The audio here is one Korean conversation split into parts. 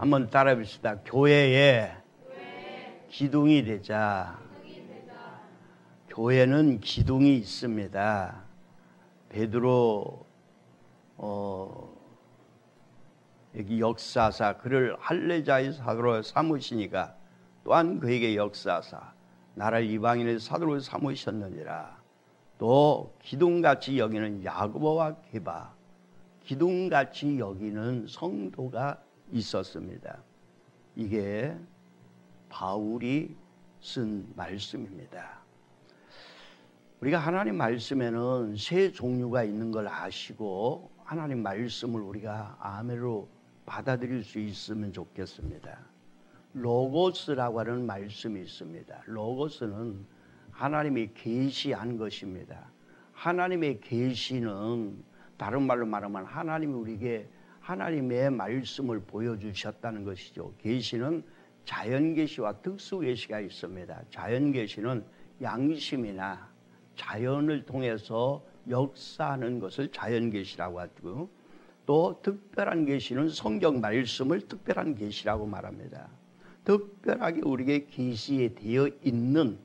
한번 따라해봅시다. 교회에 기둥이 되자. 교회는 기둥이 있습니다. 베드로 여기 역사사 그를 할례자의 사도로 삼으시니까 또한 그에게 역사사 나라를 이방인의 사도로 삼으셨느니라. 또 기둥같이 여기는 야고보와 게바 기둥같이 여기는 성도가 있었습니다. 이게 바울이 쓴 말씀입니다. 우리가 하나님 말씀에는 세 종류가 있는 걸 아시고 하나님 말씀을 우리가 아멘으로 받아들일 수 있으면 좋겠습니다. 로고스라고 하는 말씀이 있습니다. 로고스는 하나님이 계시한 것입니다. 하나님의 계시는 다른 말로 말하면 하나님이 우리에게 하나님의 말씀을 보여주셨다는 것이죠. 계시는 자연계시와 특수계시가 있습니다. 자연계시는 양심이나 자연을 통해서 역사하는 것을 자연계시라고 하고 또 특별한 계시는 성경 말씀을 특별한 계시라고 말합니다. 특별하게 우리에게 계시되어 있는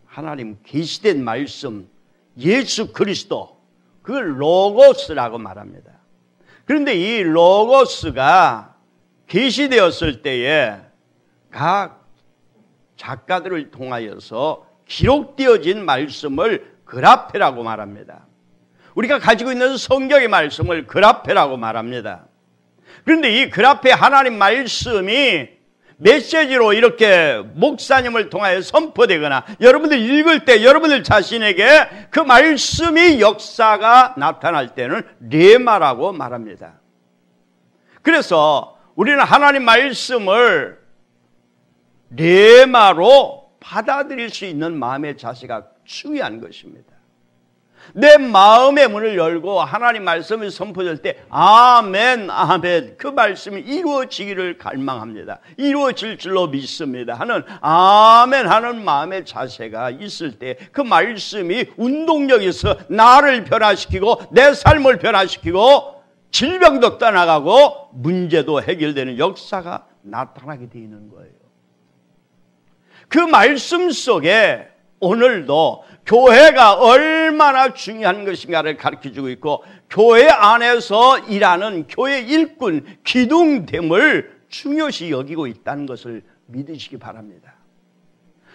하나님 계시된 말씀 예수 그리스도 그걸 로고스라고 말합니다. 그런데 이 로고스가 계시되었을 때에 각 작가들을 통하여서 기록되어진 말씀을 그라페라고 말합니다. 우리가 가지고 있는 성경의 말씀을 그라페라고 말합니다. 그런데 이 그라페 하나님 말씀이 메시지로 이렇게 목사님을 통하여 선포되거나 여러분들 읽을 때 여러분들 자신에게 그 말씀이 역사가 나타날 때는 레마라고 말합니다. 그래서 우리는 하나님 말씀을 레마로 받아들일 수 있는 마음의 자세가 중요한 것입니다. 내 마음의 문을 열고 하나님 말씀이 선포될 때 아멘 아멘 그 말씀이 이루어지기를 갈망합니다. 이루어질 줄로 믿습니다 하는 아멘 하는 마음의 자세가 있을 때 그 말씀이 운동력이 있어 나를 변화시키고 내 삶을 변화시키고 질병도 떠나가고 문제도 해결되는 역사가 나타나게 되어 있는 거예요. 그 말씀 속에 오늘도 교회가 얼마나 중요한 것인가를 가르쳐주고 있고 교회 안에서 일하는 교회 일꾼 기둥됨을 중요시 여기고 있다는 것을 믿으시기 바랍니다.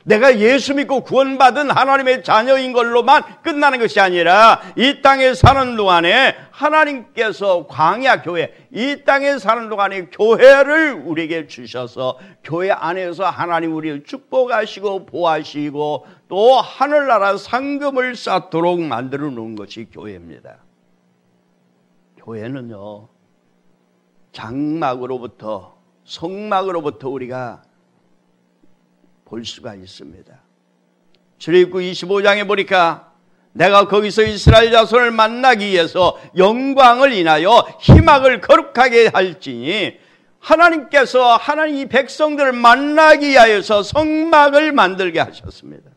내가 예수 믿고 구원받은 하나님의 자녀인 걸로만 끝나는 것이 아니라 이 땅에 사는 동안에 하나님께서 광야 교회, 이 땅에 사는 동안에 교회를 우리에게 주셔서 교회 안에서 하나님 우리를 축복하시고 보호하시고 또 하늘나라 상급을 쌓도록 만들어 놓은 것이 교회입니다. 교회는요, 장막으로부터 성막으로부터 우리가 볼 수가 있습니다. 출애굽기 25장에 보니까 내가 거기서 이스라엘 자손을 만나기 위해서 영광을 인하여 희망을 거룩하게 할지니 하나님께서 하나님 이 백성들을 만나기 위하여서 성막을 만들게 하셨습니다.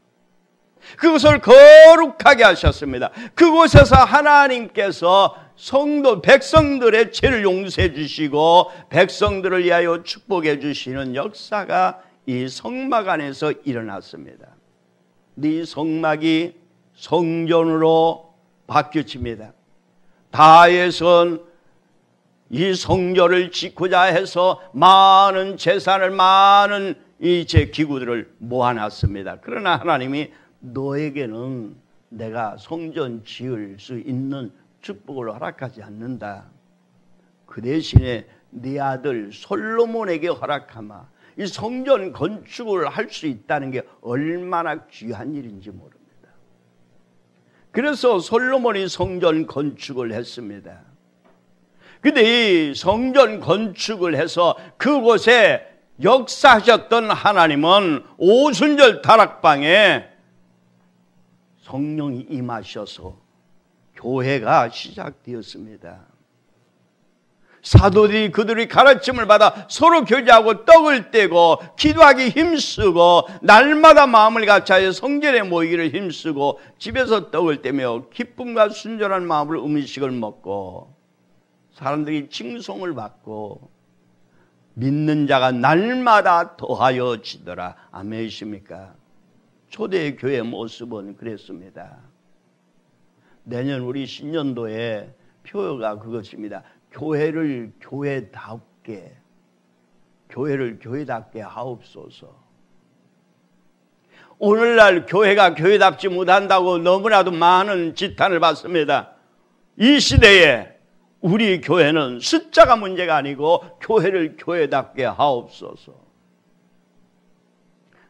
그것을 거룩하게 하셨습니다. 그곳에서 하나님께서 성도 백성들의 죄를 용서해 주시고 백성들을 위하여 축복해 주시는 역사가 이 성막 안에서 일어났습니다. 이 성막이 성전으로 바뀌어집니다. 다윗은 이 성전을 짓고자 해서 많은 재산을 많은 이 제 기구들을 모아놨습니다. 그러나 하나님이 너에게는 내가 성전 지을 수 있는 축복을 허락하지 않는다. 그 대신에 네 아들 솔로몬에게 허락하마. 이 성전 건축을 할 수 있다는 게 얼마나 귀한 일인지 모릅니다. 그래서 솔로몬이 성전 건축을 했습니다. 근데 이 성전 건축을 해서 그곳에 역사하셨던 하나님은 오순절 다락방에 성령이 임하셔서 교회가 시작되었습니다. 사도들이 그들의 가르침을 받아 서로 교제하고 떡을 떼고 기도하기 힘쓰고 날마다 마음을 같이하여 성전에 모이기를 힘쓰고 집에서 떡을 떼며 기쁨과 순전한 마음으로 음식을 먹고 사람들이 칭송을 받고 믿는 자가 날마다 더하여지더라. 아멘이십니까? 초대 교회 모습은 그랬습니다. 내년 우리 신년도에 표어가 그것입니다. 교회를 교회답게 하옵소서. 오늘날 교회가 교회답지 못한다고 너무나도 많은 지탄을 받습니다. 이 시대에 우리 교회는 숫자가 문제가 아니고 교회를 교회답게 하옵소서.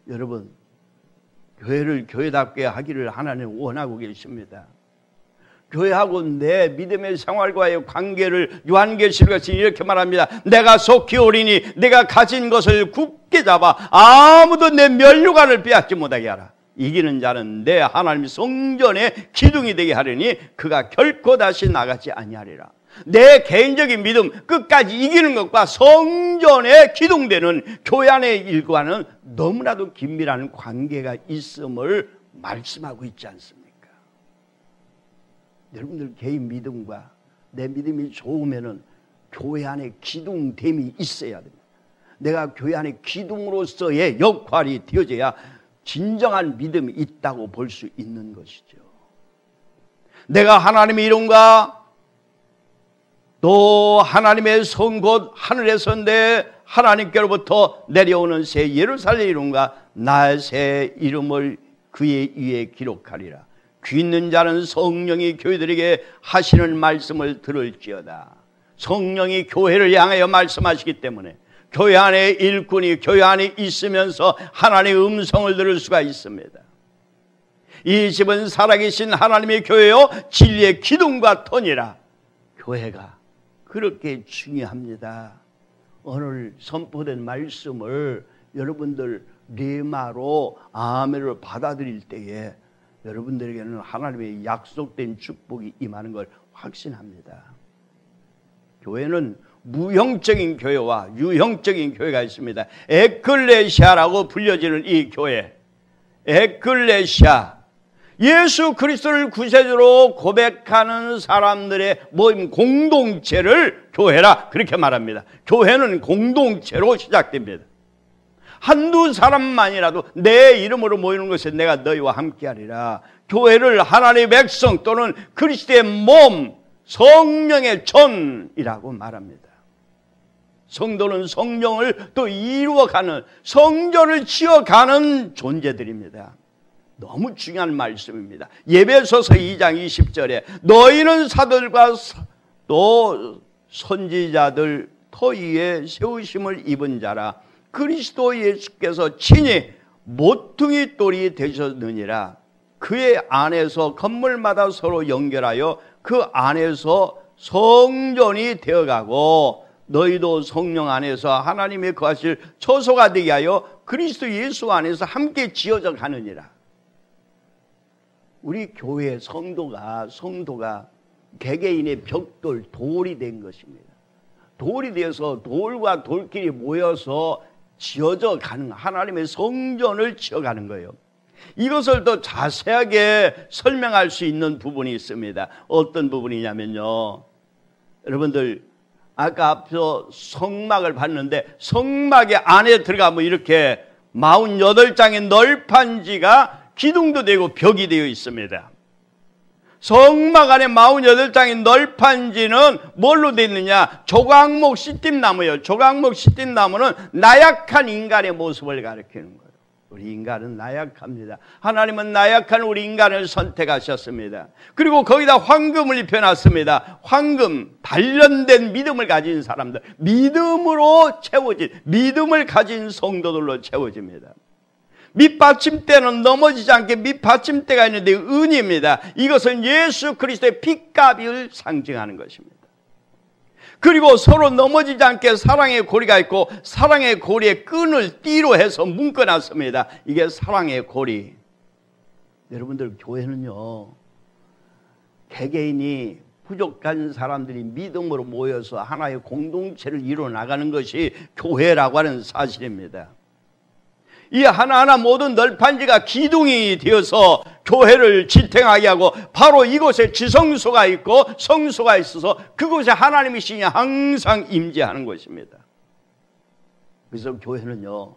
여러분, 교회를 교회답게 하기를 하나님 원하고 계십니다. 교회하고 내 믿음의 생활과의 관계를 요한계시록에서 이렇게 말합니다. 내가 속히 오리니 내가 가진 것을 굳게 잡아 아무도 내 면류관을 빼앗지 못하게 하라. 이기는 자는 내 하나님 성전의 기둥이 되게 하려니 그가 결코 다시 나가지 아니하리라. 내 개인적인 믿음 끝까지 이기는 것과 성전의 기둥되는 교회 안의 일과는 너무나도 긴밀한 관계가 있음을 말씀하고 있지 않습니까? 여러분들 개인 믿음과 내 믿음이 좋으면은 교회 안에 기둥됨이 있어야 됩니다. 내가 교회 안에 기둥으로서의 역할이 되어져야 진정한 믿음이 있다고 볼 수 있는 것이죠. 내가 하나님의 이름과 또 하나님의 성 곧 하늘에서 내 하나님께로부터 내려오는 새 예루살렘 이름과 나의 새 이름을 그의 위에 기록하리라. 귀 있는 자는 성령이 교회들에게 하시는 말씀을 들을지어다. 성령이 교회를 향하여 말씀하시기 때문에 교회 안에 일꾼이 교회 안에 있으면서 하나님의 음성을 들을 수가 있습니다. 이 집은 살아계신 하나님의 교회요 진리의 기둥과 터니라. 교회가 그렇게 중요합니다. 오늘 선포된 말씀을 여러분들 레마로 아멘을 받아들일 때에 여러분들에게는 하나님의 약속된 축복이 임하는 걸 확신합니다. 교회는 무형적인 교회와 유형적인 교회가 있습니다. 에클레시아라고 불려지는 이 교회, 에클레시아, 예수 그리스도를 구세주로 고백하는 사람들의 모임 공동체를 교회라 그렇게 말합니다. 교회는 공동체로 시작됩니다. 한두 사람만이라도 내 이름으로 모이는 것에 내가 너희와 함께하리라. 교회를 하나님의 백성 또는 그리스도의 몸, 성령의 전이라고 말합니다. 성도는 성령을 또 이루어가는, 성전을 지어가는 존재들입니다. 너무 중요한 말씀입니다. 예배소서 2장 20절에 너희는 사도들과 또 선지자들 터 위에 세우심을 입은 자라. 그리스도 예수께서 친히 모퉁이 돌이 되셨느니라. 그의 안에서 건물마다 서로 연결하여 그 안에서 성전이 되어가고 너희도 성령 안에서 하나님의 거하실 처소가 되게 하여 그리스도 예수 안에서 함께 지어져 가느니라. 우리 교회 성도가 개개인의 벽돌, 돌이 된 것입니다. 돌이 되어서 돌과 돌끼리 모여서 지어져 가는 하나님의 성전을 지어가는 거예요. 이것을 더 자세하게 설명할 수 있는 부분이 있습니다. 어떤 부분이냐면요, 여러분들 아까 앞서 성막을 봤는데 성막의 안에 들어가면 이렇게 48장의 널판지가 기둥도 되고 벽이 되어 있습니다. 성막 안에 48장의 널판지는 뭘로 되어 있느냐? 조각목 시띠나무예요. 조각목 시띠나무는 나약한 인간의 모습을 가리키는 거예요. 우리 인간은 나약합니다. 하나님은 나약한 우리 인간을 선택하셨습니다. 그리고 거기다 황금을 입혀놨습니다. 황금, 단련된 믿음을 가진 사람들, 믿음으로 채워진, 믿음을 가진 성도들로 채워집니다. 밑받침대는 넘어지지 않게 밑받침대가 있는데 은입니다. 이것은 예수 그리스도의 핏값을 상징하는 것입니다. 그리고 서로 넘어지지 않게 사랑의 고리가 있고 사랑의 고리에 끈을 띠로 해서 묶어놨습니다. 이게 사랑의 고리. 여러분들 교회는요, 개개인이 부족한 사람들이 믿음으로 모여서 하나의 공동체를 이루어 나가는 것이 교회라고 하는 사실입니다. 이 하나하나 모든 널판지가 기둥이 되어서 교회를 지탱하게 하고 바로 이곳에 지성소가 있고 성소가 있어서 그곳에 하나님의 신이 항상 임재하는 것입니다. 그래서 교회는요,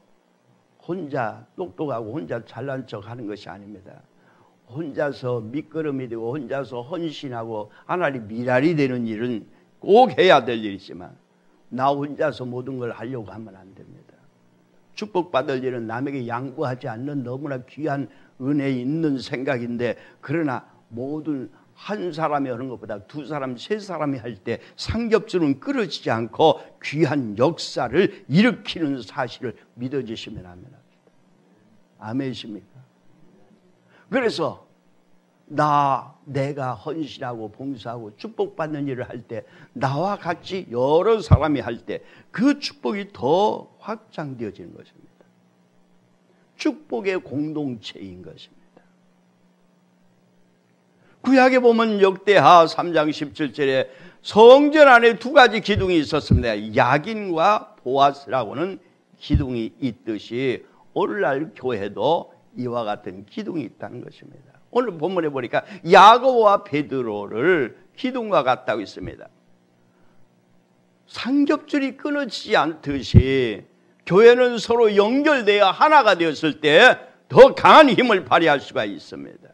혼자 똑똑하고 혼자 잘난 척 하는 것이 아닙니다. 혼자서 밑거름이 되고 혼자서 헌신하고 하나님 미랄이 되는 일은 꼭 해야 될 일이지만 나 혼자서 모든 걸 하려고 하면 안 됩니다. 축복받을 일은 남에게 양보하지 않는 너무나 귀한 은혜 있는 생각인데, 그러나 모든 한 사람이 하는 것보다 두 사람, 세 사람이 할 때 삼겹줄은 끊어지지 않고 귀한 역사를 일으키는 사실을 믿어주시면 합니다. 아멘이십니까? 그래서 내가 헌신하고 봉사하고 축복받는 일을 할 때 나와 같이 여러 사람이 할 때 그 축복이 더 확장되어지는 것입니다. 축복의 공동체인 것입니다. 구약에 보면 역대하 3장 17절에 성전 안에 두 가지 기둥이 있었습니다. 야긴과 보아스라고는 기둥이 있듯이 오늘날 교회도 이와 같은 기둥이 있다는 것입니다. 오늘 본문에 보니까 야고보와 베드로를 기둥과 같다고 있습니다. 삼겹줄이 끊어지지 않듯이 교회는 서로 연결되어 하나가 되었을 때 더 강한 힘을 발휘할 수가 있습니다.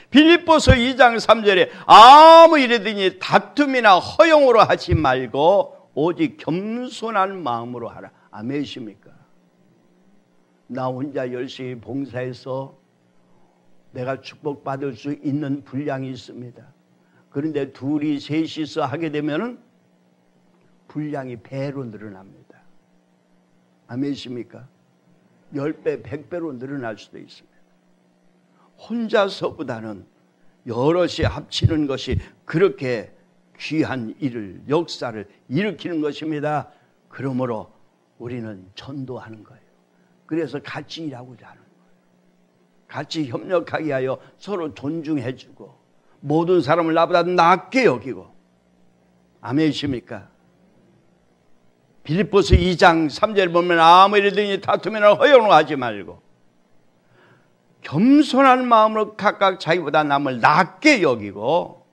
빌립보서 2장 3절에 아무 일이든지 다툼이나 허용으로 하지 말고 오직 겸손한 마음으로 하라. 아멘이십니까? 나 혼자 열심히 봉사해서 내가 축복받을 수 있는 분량이 있습니다. 그런데 둘이 셋이서 하게 되면 분량이 배로 늘어납니다. 아멘이십니까? 10배, 100배로 늘어날 수도 있습니다. 혼자서보다는 여럿이 합치는 것이 그렇게 귀한 일을, 역사를 일으키는 것입니다. 그러므로 우리는 전도하는 거예요. 그래서 같이 일하고자 하는 거예요. 같이 협력하게 하여 서로 존중해주고 모든 사람을 나보다 낫게 여기고. 아멘이십니까? 빌립보서 2장 3절 보면 아무 일이든지 다투면 허용을 하지 말고 겸손한 마음으로 각각 자기보다 남을 낫게 여기고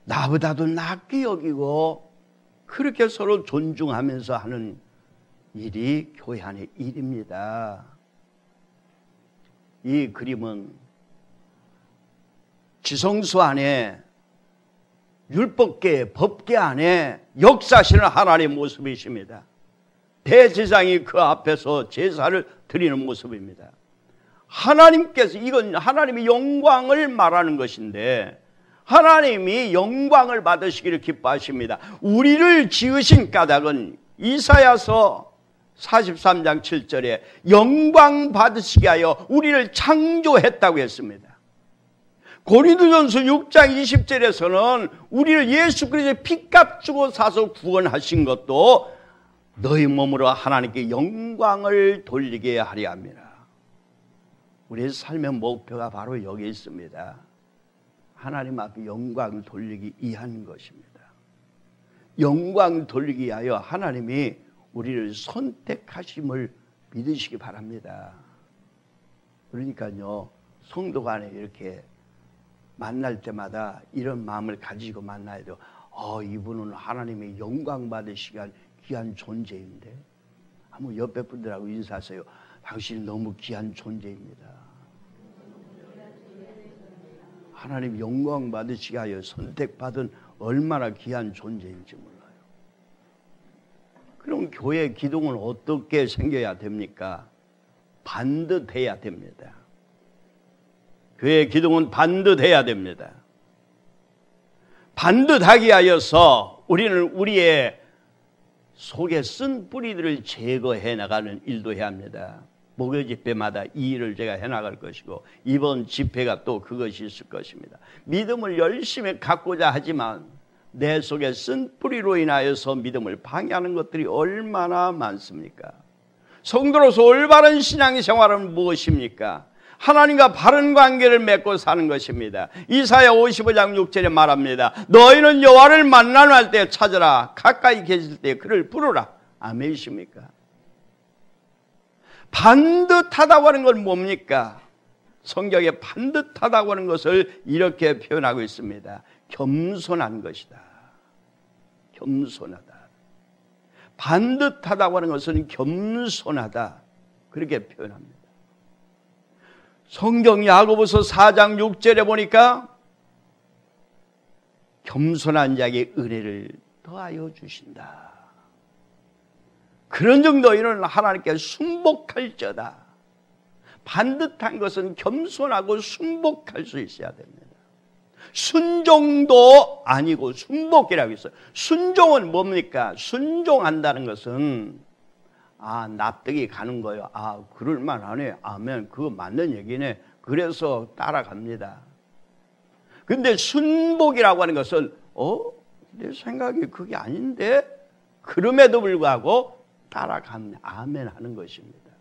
나보다도 낫게 여기고 그렇게 서로 존중하면서 하는 일이 교회 안의 일입니다. 이 그림은 지성소 안에 율법계, 법계 안에 역사하시는 하나님의 모습이십니다. 대제사장이 그 앞에서 제사를 드리는 모습입니다. 하나님께서, 이건 하나님의 영광을 말하는 것인데 하나님이 영광을 받으시기를 기뻐하십니다. 우리를 지으신 까닭은 이사야서 43장 7절에 영광 받으시게 하여 우리를 창조했다고 했습니다. 고린도전서 6장 20절에서는 우리를 예수 그리스도의 피값 주고 사서 구원하신 것도 너희 몸으로 하나님께 영광을 돌리게 하려 합니다. 우리의 삶의 목표가 바로 여기 있습니다. 하나님 앞에 영광 돌리기 위한 것입니다. 영광 돌리기 위하여 하나님이 우리를 선택하심을 믿으시기 바랍니다. 그러니까요, 성도 간에 이렇게 만날 때마다 이런 마음을 가지고 만나야 돼요. 이분은 하나님의 영광 받으시기 위한 귀한 존재인데, 한번 옆에 분들하고 인사하세요. 당신이 너무 귀한 존재입니다. 하나님 영광 받으시기 위하여 선택받은 얼마나 귀한 존재인지 몰라요. 그럼 교회 기둥은 어떻게 생겨야 됩니까? 반듯해야 됩니다. 교회 기둥은 반듯해야 됩니다. 반듯하게 하여서 우리는 우리의 속에 쓴 뿌리들을 제거해 나가는 일도 해야 합니다. 목요 집회마다 이 일을 제가 해나갈 것이고 이번 집회가 또 그것이 있을 것입니다. 믿음을 열심히 갖고자 하지만 내 속에 쓴 뿌리로 인하여서 믿음을 방해하는 것들이 얼마나 많습니까? 성도로서 올바른 신앙생활은 무엇입니까? 하나님과 바른 관계를 맺고 사는 것입니다. 이사야 55장 6절에 말합니다. 너희는 여호와를 만나할 때 찾으라. 가까이 계실 때 그를 부르라. 아멘이십니까? 반듯하다고 하는 건 뭡니까? 성경에 반듯하다고 하는 것을 이렇게 표현하고 있습니다. 겸손한 것이다. 겸손하다. 반듯하다고 하는 것은 겸손하다, 그렇게 표현합니다. 성경 야고보서 4장 6절에 보니까 겸손한 자에게 은혜를 더하여 주신다. 그런 정도에는 하나님께 순복할지어다. 반듯한 것은 겸손하고 순복할 수 있어야 됩니다. 순종도 아니고 순복이라고 있어요. 순종은 뭡니까? 순종한다는 것은 납득이 가는 거예요. 그럴만하네. 아멘. 그거 맞는 얘기네. 그래서 따라갑니다. 근데 순복이라고 하는 것은 내 생각이 그게 아닌데? 그럼에도 불구하고 따라갑니다. 아멘 하는 것입니다.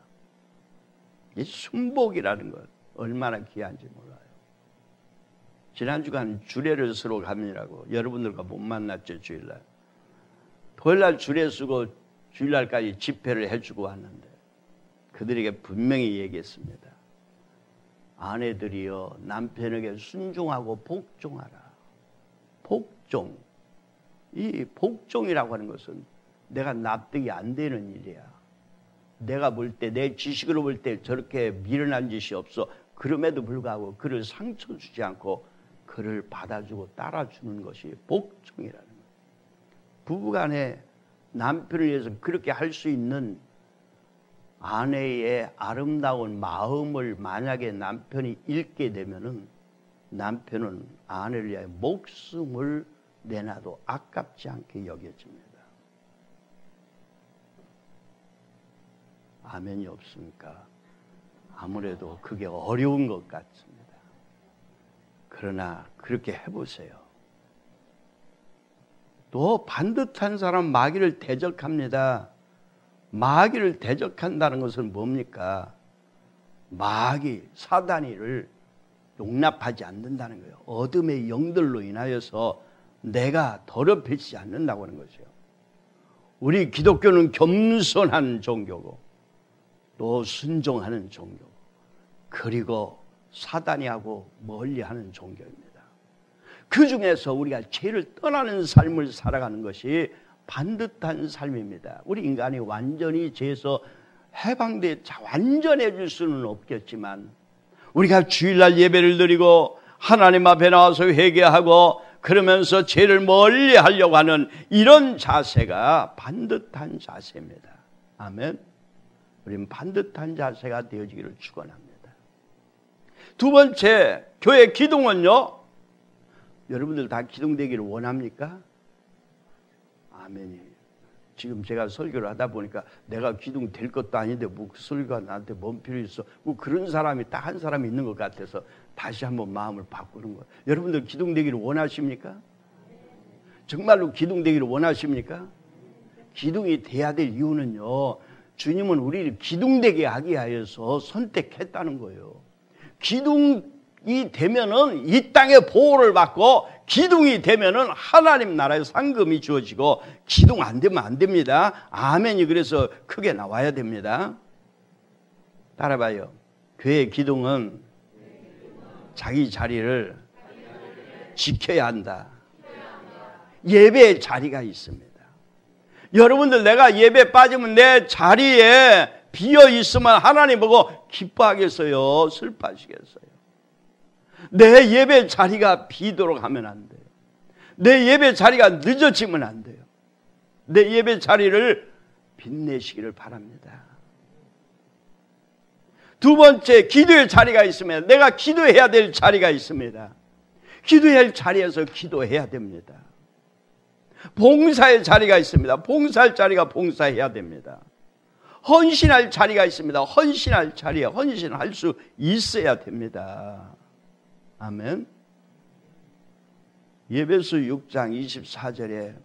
이 순복이라는 것 얼마나 귀한지 몰라요. 지난주간 주례를 쓰러 가느라고 여러분들과 못 만났죠. 주일날. 토요일날 주례 쓰고 주일날까지 집회를 해주고 왔는데 그들에게 분명히 얘기했습니다. 아내들이여 남편에게 순종하고 복종하라. 복종. 이 복종이라고 하는 것은 내가 납득이 안 되는 일이야. 내가 볼 때, 내 지식으로 볼 때 저렇게 미련한 짓이 없어. 그럼에도 불구하고 그를 상처 주지 않고 그를 받아주고 따라주는 것이 복종이라는 거예요. 부부간에 남편을 위해서 그렇게 할 수 있는 아내의 아름다운 마음을 만약에 남편이 잃게 되면은 남편은 아내를 위해 목숨을 내놔도 아깝지 않게 여겨집니다. 아멘이 없습니까? 아무래도 그게 어려운 것 같습니다. 그러나 그렇게 해보세요. 또 반듯한 사람 마귀를 대적합니다. 마귀를 대적한다는 것은 뭡니까? 마귀, 사단이를 용납하지 않는다는 거예요. 어둠의 영들로 인하여서 내가 더럽히지 않는다고 하는 것이요. 우리 기독교는 겸손한 종교고 또 순종하는 종교, 그리고 사단이하고 멀리하는 종교입니다. 그 중에서 우리가 죄를 떠나는 삶을 살아가는 것이 반듯한 삶입니다. 우리 인간이 완전히 죄에서 완전해질 수는 없겠지만 우리가 주일날 예배를 드리고 하나님 앞에 나와서 회개하고 그러면서 죄를 멀리 하려고 하는 이런 자세가 반듯한 자세입니다. 아멘. 우리는 반듯한 자세가 되어지기를 축원합니다. 두 번째, 교회 기둥은요. 여러분들 다 기둥되기를 원합니까? 아멘이에요. 지금 제가 설교를 하다 보니까 내가 기둥 될 것도 아닌데 뭐 그 설교가 나한테 뭔 필요 있어? 뭐 그런 사람이 딱 한 사람이 있는 것 같아서 다시 한번 마음을 바꾸는 거예요. 여러분들 기둥되기를 원하십니까? 정말로 기둥되기를 원하십니까? 기둥이 돼야 될 이유는요. 주님은 우리를 기둥되게 하기 위하여서 선택했다는 거예요. 기둥이 되면은 이 땅의 보호를 받고 기둥이 되면은 하나님 나라의 상급이 주어지고 기둥 안 되면 안 됩니다. 아멘이 그래서 크게 나와야 됩니다. 따라봐요. 교회의 기둥은 자기 자리를 지켜야 한다. 예배의 자리가 있습니다. 여러분들 내가 예배 빠지면 내 자리에 비어 있으면 하나님 보고 기뻐하겠어요? 슬퍼하시겠어요? 내 예배 자리가 비도록 하면 안 돼요. 내 예배 자리가 늦어지면 안 돼요. 내 예배 자리를 빛내시기를 바랍니다. 두 번째, 기도의 자리가 있습니다. 내가 기도해야 될 자리가 있습니다. 기도해야 할 자리에서 기도해야 됩니다. 봉사의 자리가 있습니다. 봉사할 자리가 봉사해야 됩니다. 헌신할 자리가 있습니다. 헌신할 자리에 헌신할 수 있어야 됩니다. 아멘. 예배서 6장 24절에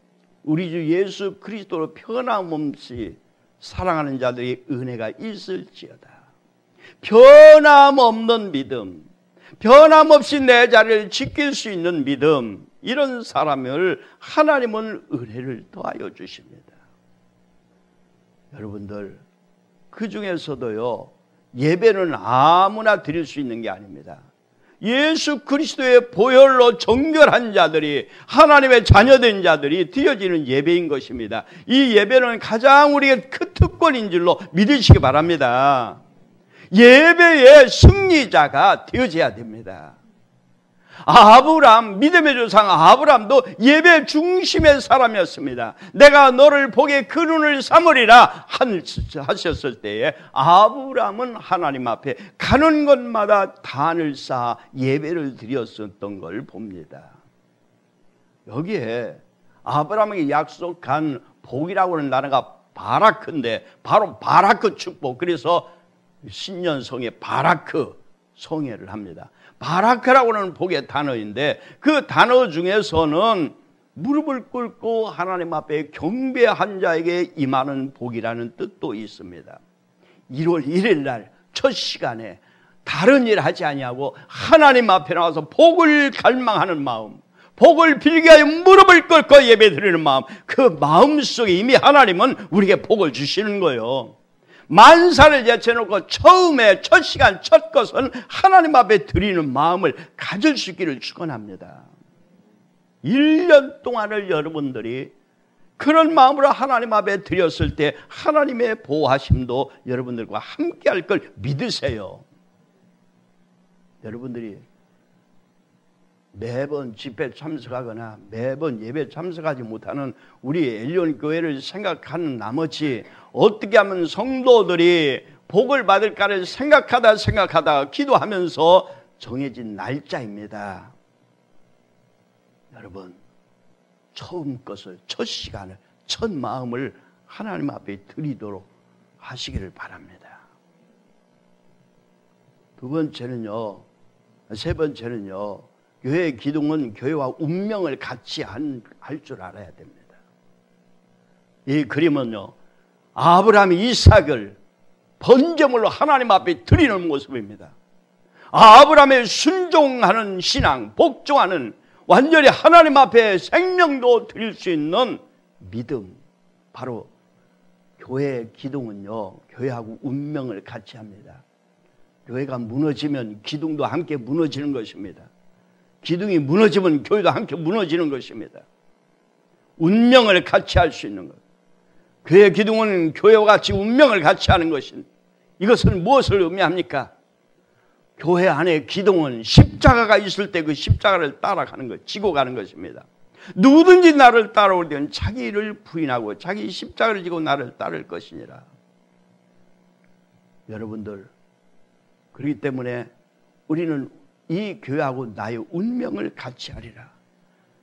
우리 주 예수 그리스도로 변함없이 사랑하는 자들의 은혜가 있을지어다. 변함없는 믿음, 변함없이 내 자리를 지킬 수 있는 믿음, 이런 사람을 하나님은 은혜를 더하여 주십니다. 여러분들 그 중에서도요, 예배는 아무나 드릴 수 있는 게 아닙니다. 예수 그리스도의 보혈로 정결한 자들이, 하나님의 자녀된 자들이 드려지는 예배인 것입니다. 이 예배는 가장 우리에게 큰 특권인 줄로 믿으시기 바랍니다. 예배의 승리자가 되어져야 됩니다. 아브람, 믿음의 조상 아브람도 예배 중심의 사람이었습니다. 내가 너를 복의 근원을 삼으리라 하셨을 때에 아브람은 하나님 앞에 가는 곳마다 단을 쌓아 예배를 드렸었던 걸 봅니다. 여기에 아브람에게 약속한 복이라고 하는 단어가 바라크인데, 바로 바라크 축복, 그래서 신년성에 바라크 성회를 합니다. 바라크라고 하는 복의 단어인데, 그 단어 중에서는 무릎을 꿇고 하나님 앞에 경배한 자에게 임하는 복이라는 뜻도 있습니다. 1월 1일 날 첫 시간에 다른 일 하지 아니하고 하나님 앞에 나와서 복을 갈망하는 마음, 복을 빌게 하여 무릎을 꿇고 예배드리는 마음, 그 마음 속에 이미 하나님은 우리에게 복을 주시는 거예요. 만사를 제쳐놓고 처음에 첫 시간 첫 것은 하나님 앞에 드리는 마음을 가질 수 있기를 축원합니다. 1년 동안을 여러분들이 그런 마음으로 하나님 앞에 드렸을 때 하나님의 보호하심도 여러분들과 함께 할 걸 믿으세요. 여러분들이 매번 집회 참석하거나 매번 예배 참석하지 못하는 우리 엘리온 교회를 생각하는 나머지 어떻게 하면 성도들이 복을 받을까를 생각하다 기도하면서 정해진 날짜입니다. 여러분, 처음 것을, 첫 시간을, 첫 마음을 하나님 앞에 드리도록 하시기를 바랍니다. 두 번째는요, 세 번째는요, 교회의 기둥은 교회와 운명을 같이 할 줄 알아야 됩니다. 이 그림은요, 아브라함이 이삭을 번제물로 하나님 앞에 드리는 모습입니다. 아브라함의 순종하는 신앙, 복종하는, 완전히 하나님 앞에 생명도 드릴 수 있는 믿음, 바로 교회의 기둥은요, 교회하고 운명을 같이 합니다. 교회가 무너지면 기둥도 함께 무너지는 것입니다. 기둥이 무너지면 교회도 함께 무너지는 것입니다. 운명을 같이 할 수 있는 것. 교회의 기둥은 교회와 같이 운명을 같이 하는 것입니다. 이것은 무엇을 의미합니까? 교회 안에 기둥은 십자가가 있을 때 그 십자가를 따라가는 것, 지고 가는 것입니다. 누구든지 나를 따라올 때는 자기를 부인하고 자기 십자가를 지고 나를 따를 것이니라. 여러분들, 그렇기 때문에 우리는 이 교회하고 나의 운명을 같이 하리라.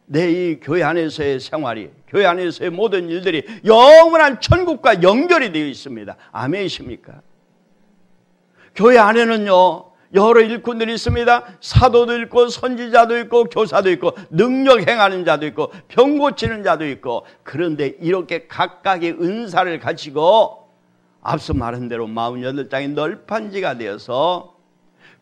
내 이 교회 안에서의 생활이, 교회 안에서의 모든 일들이 영원한 천국과 연결이 되어 있습니다. 아멘이십니까? 교회 안에는요, 여러 일꾼들이 있습니다. 사도도 있고 선지자도 있고 교사도 있고 능력 행하는 자도 있고 병 고치는 자도 있고, 그런데 이렇게 각각의 은사를 가지고 앞서 말한 대로 48장의 널판지가 되어서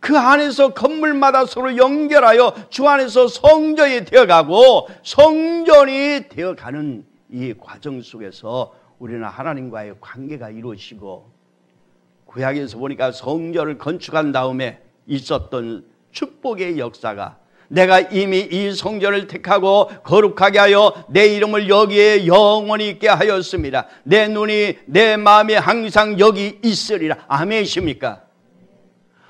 그 안에서 건물마다 서로 연결하여 주 안에서 성전이 되어가고 성전이 되어가는 이 과정 속에서 우리는 하나님과의 관계가 이루어지고, 구약에서 보니까 성전을 건축한 다음에 있었던 축복의 역사가, 내가 이미 이 성전을 택하고 거룩하게 하여 내 이름을 여기에 영원히 있게 하였습니다. 내 눈이 내 마음에 항상 여기 있으리라. 아멘이십니까?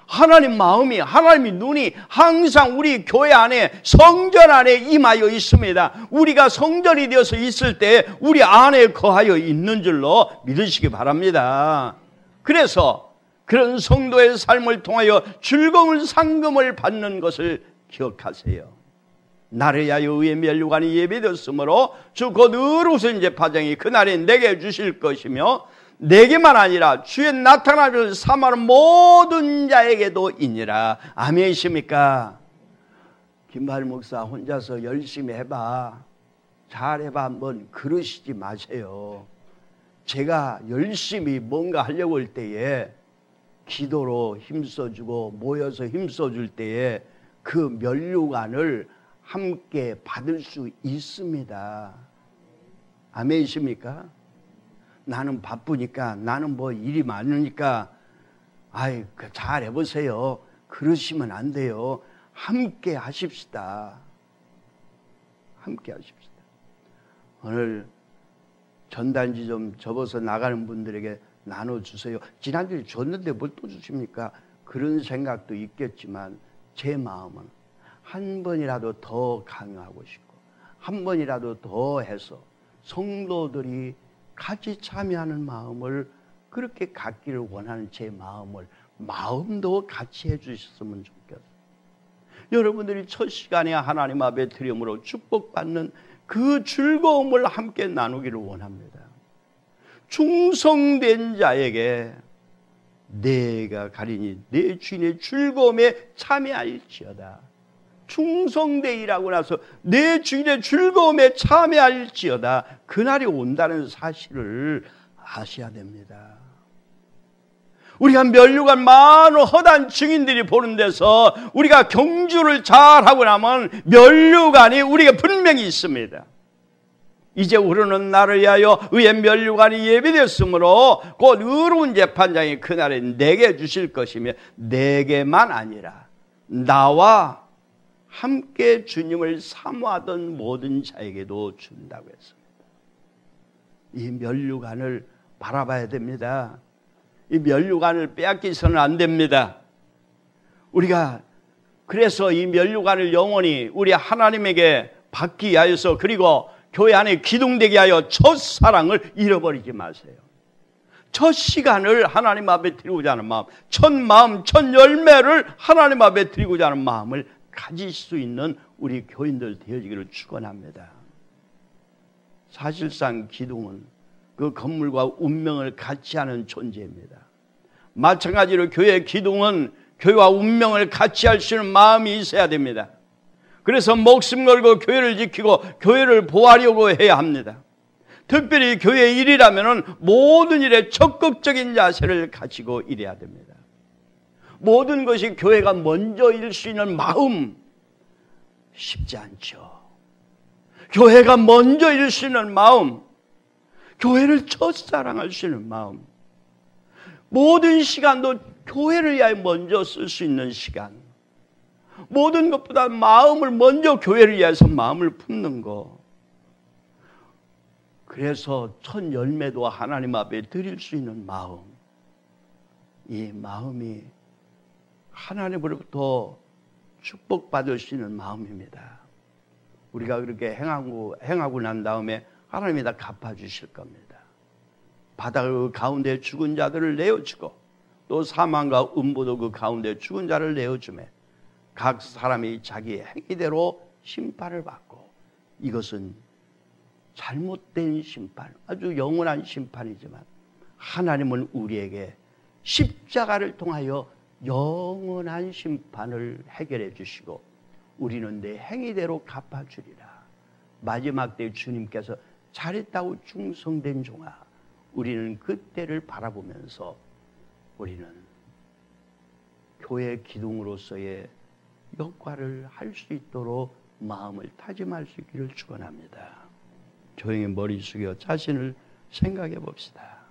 하나님 마음이, 하나님의 눈이 항상 우리 교회 안에, 성전 안에 임하여 있습니다. 우리가 성전이 되어서 있을 때 우리 안에 거하여 있는 줄로 믿으시기 바랍니다. 그래서 그런 성도의 삶을 통하여 즐거운 상금을 받는 것을 기억하세요. 나를 위하여 의의 면류관이 예배되었으므로 주 곧 의로우신 제사장이 그날에 내게 주실 것이며, 내게만 아니라 주의 나타나를 사모하는 모든 자에게도 이니라. 아멘이십니까? 김발 목사 혼자서 열심히 해봐, 잘해봐, 한번 그러시지 마세요. 제가 열심히 뭔가 하려고 할 때에, 기도로 힘써주고 모여서 힘써줄 때에 그 면류관을 함께 받을 수 있습니다. 아멘이십니까? 나는 바쁘니까, 나는 뭐 일이 많으니까, 잘 해보세요. 그러시면 안 돼요. 함께 하십시다. 함께 하십시다. 오늘 전단지 좀 접어서 나가는 분들에게 나눠주세요. 지난주에 줬는데 뭘 또 주십니까? 그런 생각도 있겠지만 제 마음은 한 번이라도 더 강요하고 싶고 한 번이라도 더 해서 성도들이 같이 참여하는 마음을 그렇게 갖기를 원하는 제 마음도 같이 해주셨으면 좋겠어요. 여러분들이 첫 시간에 하나님 앞에 드림으로 축복받는 그 즐거움을 함께 나누기를 원합니다. 충성된 자에게 내가 가리니 내 주인의 즐거움에 참여할지어다. 충성되이라고 나서 내 주인의 즐거움에 참여할지어다. 그날이 온다는 사실을 아셔야 됩니다. 우리가 면류관 많은 허단 증인들이 보는 데서 우리가 경주를 잘하고 나면 면류관이 우리에게 분명히 있습니다. 이제 우리는 나를 위하여 의의 면류관이 예비되었으므로 곧 의로운 재판장이 그날에 내게 주실 것이며 내게만 아니라 나와 함께 주님을 사모하던 모든 자에게도 준다고 했습니다. 이 면류관을 바라봐야 됩니다. 이 면류관을 빼앗기서는 안 됩니다. 우리가 그래서 이 면류관을 영원히 우리 하나님에게 받기 위하여서 그리고 교회 안에 기둥되게 하여 첫사랑을 잃어버리지 마세요. 첫 시간을 하나님 앞에 드리고자 하는 마음, 첫 마음, 첫 열매를 하나님 앞에 드리고자 하는 마음을 가질 수 있는 우리 교인들 되어지기를 축원합니다. 사실상 기둥은 그 건물과 운명을 같이 하는 존재입니다. 마찬가지로 교회의 기둥은 교회와 운명을 같이 할 수 있는 마음이 있어야 됩니다. 그래서 목숨 걸고 교회를 지키고 교회를 보호하려고 해야 합니다. 특별히 교회의 일이라면 모든 일에 적극적인 자세를 가지고 일해야 됩니다. 모든 것이 교회가 먼저일 수 있는 마음 쉽지 않죠. 교회가 먼저일 수 있는 마음, 교회를 첫사랑할 수 있는 마음, 모든 시간도 교회를 위하여 먼저 쓸 수 있는 시간, 모든 것보다 마음을 먼저 교회를 위해서 마음을 품는 거. 그래서 첫 열매도 하나님 앞에 드릴 수 있는 마음, 이 마음이 하나님으로부터 축복받을 수 있는 마음입니다. 우리가 그렇게 행하고 난 다음에 하나님이 다 갚아주실 겁니다. 바다 그 가운데 죽은 자들을 내어주고 또 사망과 음부도 그 가운데 죽은 자를 내어주매 각 사람이 자기 행위대로 심판을 받고, 이것은 잘못된 심판, 아주 영원한 심판이지만 하나님은 우리에게 십자가를 통하여 영원한 심판을 해결해 주시고 우리는 내 행위대로 갚아주리라. 마지막 때 주님께서 잘했다고 충성된 종아, 우리는 그때를 바라보면서 우리는 교회 기둥으로서의 역할을 할 수 있도록 마음을 다짐할 수 있기를 축원합니다. 조용히 머리 숙여 자신을 생각해 봅시다.